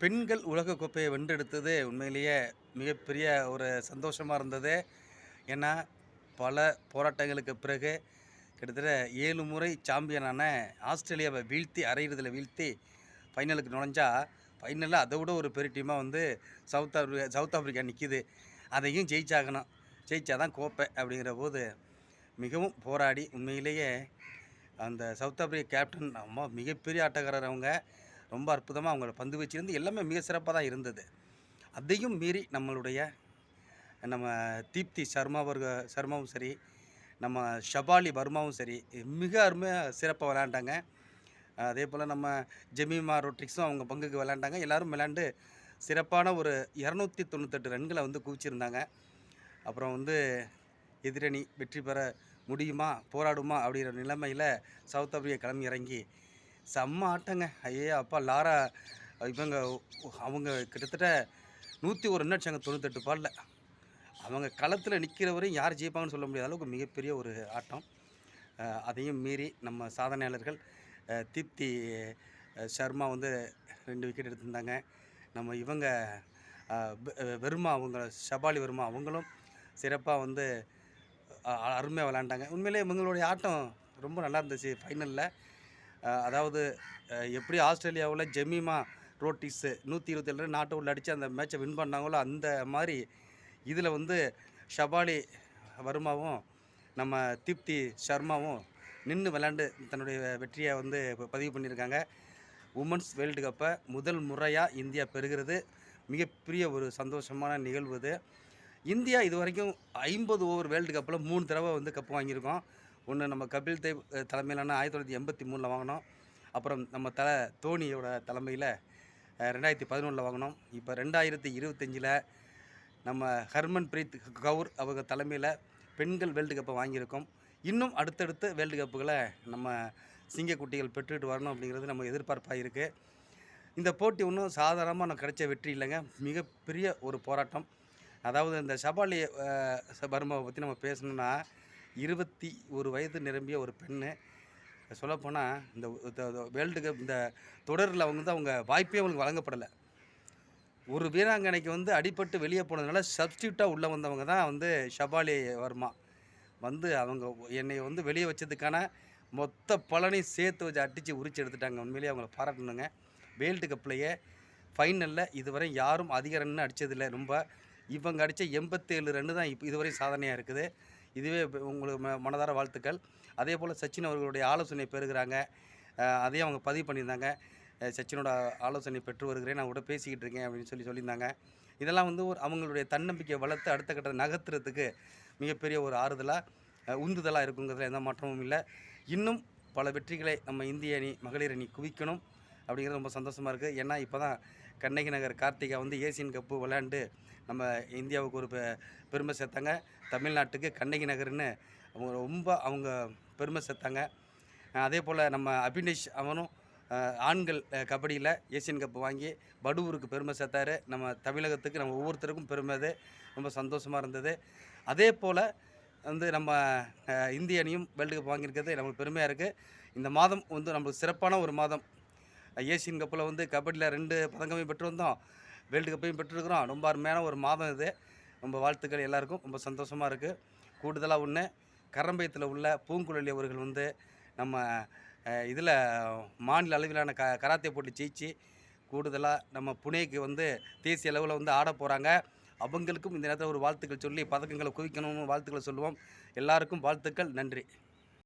பெண்கள் உலகக்கோப்பையை வென்றெடுத்தது உண்மையிலேயே மிகப்பெரிய ஒரு சந்தோஷமாக இருந்தது. ஏன்னா, பல போராட்டங்களுக்கு பிறகு கிட்டத்தட்ட 7 முறை சாம்பியனான ஆஸ்திரேலியாவை வீழ்த்தி அரையிறுதியில் வீழ்த்தி ஃபைனலுக்கு நுழைஞ்சா, ஃபைனலில் அதை விட ஒரு பெரிய டீமாக வந்து சவுத் ஆஃப்ரிக்கா நிற்கிது. அதையும் ஜெயிச்சாகணும். ஜெயிச்சா தான் கோப்பை அப்படிங்கிற போது மிகவும் போராடி உண்மையிலேயே அந்த சவுத் ஆஃப்ரிக்கா கேப்டன் மிகப்பெரிய ஆட்டக்காரர் அவங்க. ரொம்ப அற்புதமாக அவங்கள பந்து வீச்சிலேருந்து எல்லாமே மிக சிறப்பாக தான் இருந்தது. அதையும் மீறி நம்ம தீப்தி சர்மாவும் சரி, நம்ம ஷபாலி வர்மாவும் சரி, மிக அருமையாக சிறப்பாக விளையாண்டாங்க. அதே போல் நம்ம ஜெமிமா ரோட்ரிக்ஸும் அவங்க பங்குக்கு விளையாண்டாங்க. எல்லோரும் விளையாண்டு சிறப்பான ஒரு 298 ரன்களை வந்து குவிச்சிருந்தாங்க. அப்புறம் வந்து எதிரணி வெற்றி பெற முடியுமா, போராடுமா அப்படிங்கிற நிலைமையில் சவுத் ஆஃப்ரிக்கா கிளம்பி இறங்கி செம்ம ஆட்டங்க. ஐயே அப்பா! லாரா அவங்க கிட்டத்தட்ட 101 ரன் அடிச்சாங்க 98 பால்ல. அவங்க களத்தில் நிற்கிற வரையும் யார் ஜெயிப்பாங்கன்னு சொல்ல முடியாத அளவுக்கு மிகப்பெரிய ஒரு ஆட்டம். அதையும் மீறி நம்ம சாதனையாளர்கள் தீப்தி சர்மா வந்து 2 விக்கெட் எடுத்திருந்தாங்க. நம்ம வெர்மா ஷபாலி வர்மா அவங்களும் சிறப்பாக வந்து அருமையாக விளையாண்டாங்க. உண்மையிலே இவங்களுடைய ஆட்டம் ரொம்ப நல்லா இருந்துச்சு ஃபைனலில். அதாவது எப்படி ஆஸ்திரேலியாவில் ஜெமிமா ரோட்ரிக்ஸு 127 ரன் நாட் அவுட்டில் அடித்து அந்த மேட்சை வின் பண்ணாங்களோ, அந்த மாதிரி இதில் வந்து ஷபாலி வர்மாவும் நம்ம தீப்தி சர்மாவும் நின்று விளையாண்டு தன்னுடைய வெற்றியை வந்து பதிவு பண்ணியிருக்காங்க. உமன்ஸ் வேர்ல்டு கப்பை முதல் முறையாக இந்தியா பெறுகிறது. மிகப்பெரிய ஒரு சந்தோஷமான நிகழ்வு இது. இந்தியா இது வரைக்கும் 50 ஓவர் வேர்ல்டு கப்பில் 3 தடவை வந்து கப்பு வாங்கியிருக்கோம். ஒன்று நம்ம கபில் தேவ் தலைமையிலான 1983 வாங்கினோம். அப்புறம் நம்ம தோனியோட தலைமையில் 2011 வாங்கினோம். இப்போ 2025 நம்ம ஹர்மன் பிரீத் கவுர் அவங்க தலைமையில் பெண்கள் வேர்ல்டு கப்பை வாங்கியிருக்கோம். இன்னும் அடுத்தடுத்து வேர்ல்டு கப்புகளை நம்ம சிங்கக்குட்டிகள் பெற்றுக்கிட்டு வரணும் அப்படிங்கிறது நம்ம எதிர்பார்ப்பாக இருக்குது. இந்த போட்டி ஒன்றும் சாதாரணமாக நான் கிடைச்ச வெற்றி இல்லைங்க. மிகப்பெரிய ஒரு போராட்டம். அதாவது இந்த ஷபாலி வர்மாவை பற்றி நம்ம பேசணுன்னா 21 வயது நிரம்பிய ஒரு பெண்ணு. சொல்லப்போனால் இந்த வேர்ல்டு கப் இந்த தொடரில் அவங்க வாய்ப்பே அவங்களுக்கு வழங்கப்படலை. ஒரு வீராங்கனைக்கு வந்து அடிபட்டு வெளியே போனதுனால சப்ஸ்டியூட்டாக உள்ளே வந்தவங்க தான் வந்து ஷபாலி வர்மா. அவங்க என்னை வந்து வெளியே வச்சதுக்கான மொத்த பலனையும் சேர்த்து வச்சு அடித்து உரிச்சு எடுத்துட்டாங்க. உண்மையிலேயே அவங்கள பாராட்டணுங்க. வேர்ல்டு கப்லேயே ஃபைனலில் இதுவரை யாரும் அதிக ரன்னு அடித்ததில்லை. இவங்க அடித்த 87 ரன்னு தான் இதுவரை சாதனையாக இருக்குது. இதுவே உங்களுக்கு மனதார வாழ்த்துக்கள். அதே போல் சச்சின் அவர்களுடைய ஆலோசனை பெறுகிறாங்க. அதையும் அவங்க பதிவு பண்ணியிருந்தாங்க. சச்சினோட ஆலோசனை பெற்று வருகிறேன், நான் கூட பேசிக்கிட்டு இருக்கேன் அப்படின்னு சொல்லியிருந்தாங்க. இதெல்லாம் வந்து அவங்களுடைய தன்னம்பிக்கை வளர்த்து அடுத்த கட்டத்தை நகர்த்துறதுக்கு மிகப்பெரிய ஒரு ஆறுதலாக உந்துதலாக இருக்குங்கிறதுல எந்த மாற்றமும் இல்லை. இன்னும் பல வெற்றிகளை நம்ம இந்திய அணி மகளிர் அணி குவிக்கணும் அப்படிங்கிறது ரொம்ப சந்தோஷமாக இருக்குது. ஏன்னா இப்போ தான் கண்ணகி நகர் கார்த்திகா வந்து ஏசியன் கப்பு விளையாண்டு நம்ம இந்தியாவுக்கு ஒரு பெருமை சேர்த்தாங்க. தமிழ்நாட்டுக்கு கண்ணகி நகர்னு அவங்க பெருமை சேர்த்தாங்க. அதே போல் நம்ம அபினேஷ் அவனும் ஆண்கள் கபடியில் ஏசியன் கப்பு வாங்கி படூருக்கு பெருமை சேர்த்தார். நம்ம தமிழகத்துக்கு நம்ம ஒவ்வொருத்தருக்கும் பெருமை. அது ரொம்ப சந்தோஷமாக இருந்தது. அதே போல் வந்து நம்ம இந்திய அணியும் வேர்ல்டு கப் வாங்கியிருக்கிறது நம்மளுக்கு பெருமையாக இருக்குது. இந்த மாதம் வந்து நம்மளுக்கு சிறப்பான ஒரு மாதம். ஏசியன் கப்பில் வந்து கபடியில் 2 பதக்கமே பெற்று வந்தோம், வேர்ல்டு கப்பையும் பெற்றுருக்குறோம். ரொம்ப அருமையான ஒரு மாதம் இது. ரொம்ப வாழ்த்துக்கள் எல்லாருக்கும். ரொம்ப சந்தோஷமாக இருக்குது. கூடுதலாக ஒன்று, கரம்பயத்தில் உள்ள பூங்குழலி அவர்கள் வந்து நம்ம இதில் மாநில அளவிலான கராத்தே போட்டி ஜெயிச்சு கூடுதலாக நம்ம புனேக்கு வந்து தேசிய அளவில் வந்து ஆட போகிறாங்க. அவங்களுக்கும் இந்த நேரத்தில் ஒரு வாழ்த்துக்கள் சொல்லி பதக்கங்களை குவிக்கணும்னு வாழ்த்துக்களை சொல்லுவோம். எல்லாருக்கும் வாழ்த்துக்கள். நன்றி.